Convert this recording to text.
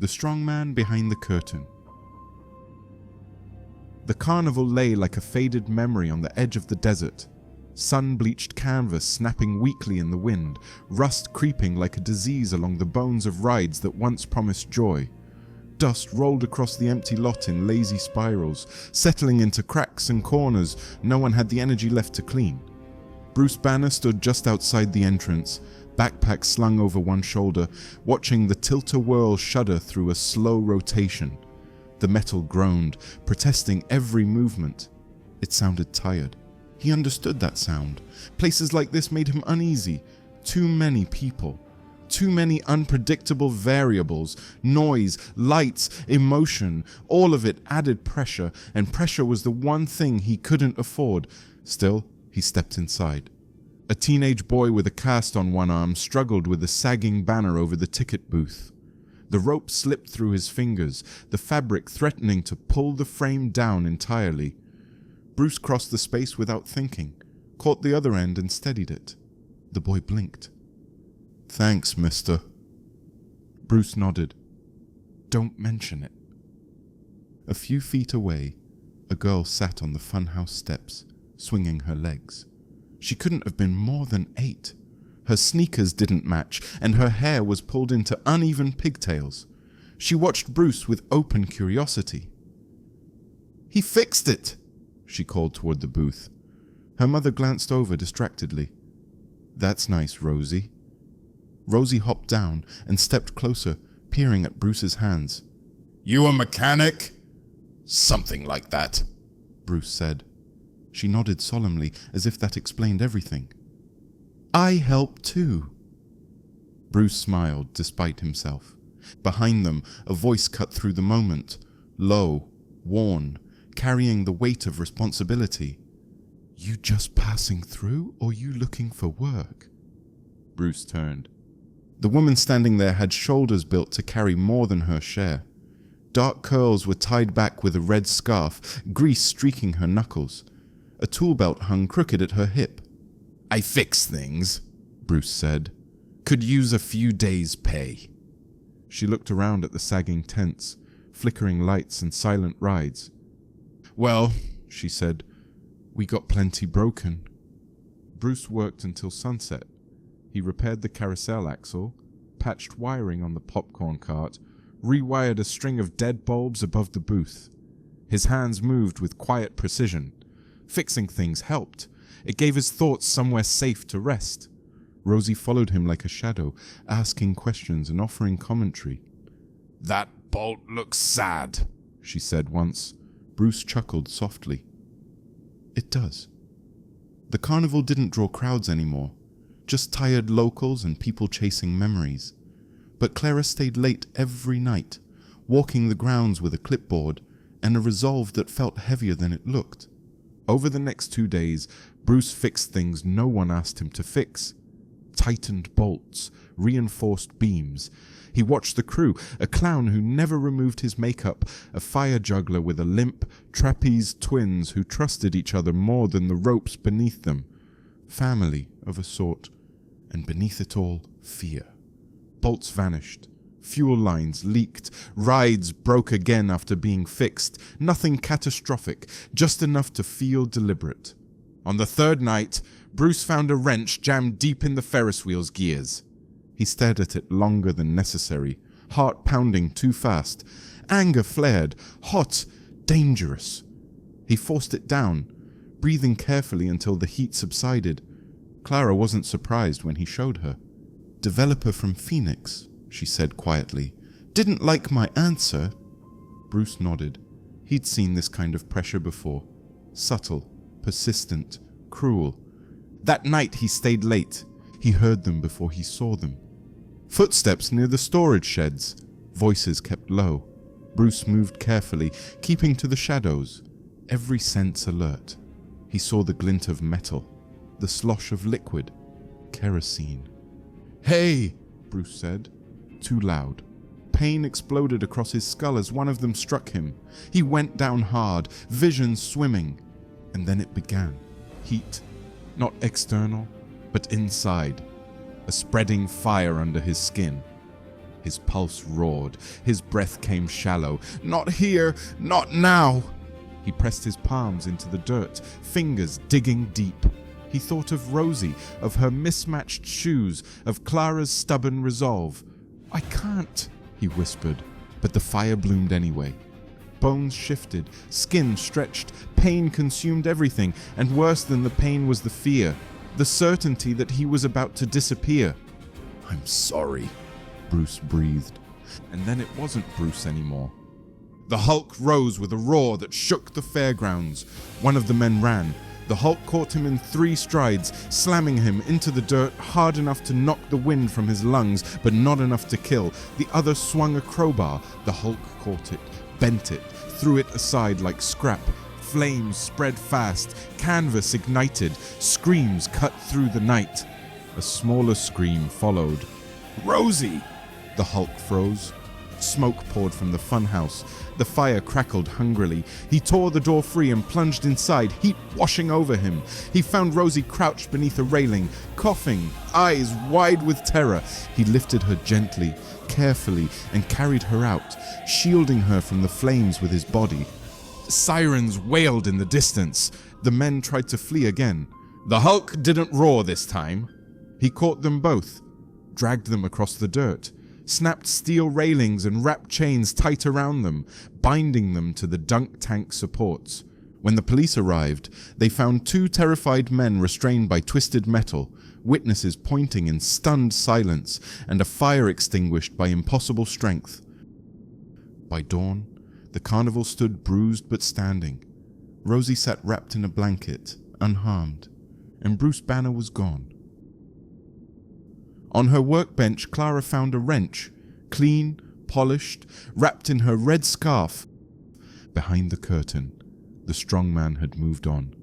The Strongman Behind the Curtain. The carnival lay like a faded memory on the edge of the desert. Sun-bleached canvas snapping weakly in the wind, rust creeping like a disease along the bones of rides that once promised joy. Dust rolled across the empty lot in lazy spirals, settling into cracks and corners no one had the energy left to clean. Bruce Banner stood just outside the entrance, backpack slung over one shoulder, watching the tilt-a-whirl shudder through a slow rotation. The metal groaned, protesting every movement. It sounded tired. He understood that sound. Places like this made him uneasy. Too many people. Too many unpredictable variables. Noise, lights, emotion. All of it added pressure, and pressure was the one thing he couldn't afford. Still, he stepped inside. A teenage boy with a cast on one arm struggled with a sagging banner over the ticket booth. The rope slipped through his fingers, the fabric threatening to pull the frame down entirely. Bruce crossed the space without thinking, caught the other end and steadied it. The boy blinked. "Thanks, mister." Bruce nodded. "Don't mention it." A few feet away, a girl sat on the funhouse steps, swinging her legs. She couldn't have been more than 8. Her sneakers didn't match, and her hair was pulled into uneven pigtails. She watched Bruce with open curiosity. "He fixed it!" she called toward the booth. Her mother glanced over distractedly. "That's nice, Rosie." Rosie hopped down and stepped closer, peering at Bruce's hands. "You a mechanic?" "Something like that," Bruce said. She nodded solemnly, as if that explained everything. "I help too." Bruce smiled, despite himself. Behind them, a voice cut through the moment, low, worn, carrying the weight of responsibility. "You just passing through, or you looking for work?" Bruce turned. The woman standing there had shoulders built to carry more than her share. Dark curls were tied back with a red scarf, grease streaking her knuckles. A tool belt hung crooked at her hip. "I fix things," Bruce said. "Could use a few days' pay." She looked around at the sagging tents, flickering lights and silent rides. "Well," she said, "we got plenty broken." Bruce worked until sunset. He repaired the carousel axle, patched wiring on the popcorn cart, rewired a string of dead bulbs above the booth. His hands moved with quiet precision. Fixing things helped. It gave his thoughts somewhere safe to rest. Rosie followed him like a shadow, asking questions and offering commentary. "That bolt looks sad," she said once. Bruce chuckled softly. "It does." The carnival didn't draw crowds anymore, just tired locals and people chasing memories. But Clara stayed late every night, walking the grounds with a clipboard and a resolve that felt heavier than it looked. Over the next 2 days, Bruce fixed things no one asked him to fix. Tightened bolts, reinforced beams. He watched the crew, a clown who never removed his makeup, a fire juggler with a limp, trapeze twins who trusted each other more than the ropes beneath them. Family of a sort, and beneath it all, fear. Bolts vanished. Fuel lines leaked. Rides broke again after being fixed. Nothing catastrophic, just enough to feel deliberate. On the 3rd night, Bruce found a wrench jammed deep in the Ferris wheel's gears. He stared at it longer than necessary, heart pounding too fast. Anger flared, hot, dangerous. He forced it down, breathing carefully until the heat subsided. Clara wasn't surprised when he showed her. "Developer from Phoenix," she said quietly. "Didn't like my answer." Bruce nodded. He'd seen this kind of pressure before. Subtle, persistent, cruel. That night he stayed late. He heard them before he saw them. Footsteps near the storage sheds. Voices kept low. Bruce moved carefully, keeping to the shadows, every sense alert. He saw the glint of metal, the slosh of liquid, kerosene. "Hey!" Bruce said. Too loud. Pain exploded across his skull as one of them struck him. He went down hard, vision swimming. And then it began. Heat. Not external, but inside. A spreading fire under his skin. His pulse roared. His breath came shallow. "Not here! Not now!" He pressed his palms into the dirt, fingers digging deep. He thought of Rosie, of her mismatched shoes, of Clara's stubborn resolve. "I can't," he whispered, but the fire bloomed anyway. Bones shifted, skin stretched, pain consumed everything, and worse than the pain was the fear, the certainty that he was about to disappear. "I'm sorry," Bruce breathed. And then it wasn't Bruce anymore. The Hulk rose with a roar that shook the fairgrounds. One of the men ran. The Hulk caught him in 3 strides, slamming him into the dirt hard enough to knock the wind from his lungs, but not enough to kill. The other swung a crowbar. The Hulk caught it, bent it, threw it aside like scrap. Flames spread fast, canvas ignited, screams cut through the night. A smaller scream followed. "Rosie!" The Hulk froze. Smoke poured from the funhouse. The fire crackled hungrily. He tore the door free and plunged inside, heat washing over him. He found Rosie crouched beneath a railing, coughing, eyes wide with terror. He lifted her gently, carefully, and carried her out, shielding her from the flames with his body. Sirens wailed in the distance. The men tried to flee again. The Hulk didn't roar this time. He caught them both, dragged them across the dirt, snapped steel railings and wrapped chains tight around them, binding them to the dunk tank supports. When the police arrived, they found 2 terrified men restrained by twisted metal, witnesses pointing in stunned silence, and a fire extinguished by impossible strength. By dawn, the carnival stood bruised but standing. Rosie sat wrapped in a blanket, unharmed, and Bruce Banner was gone. On her workbench, Clara found a wrench, clean, polished, wrapped in her red scarf. Behind the curtain, the strong man had moved on.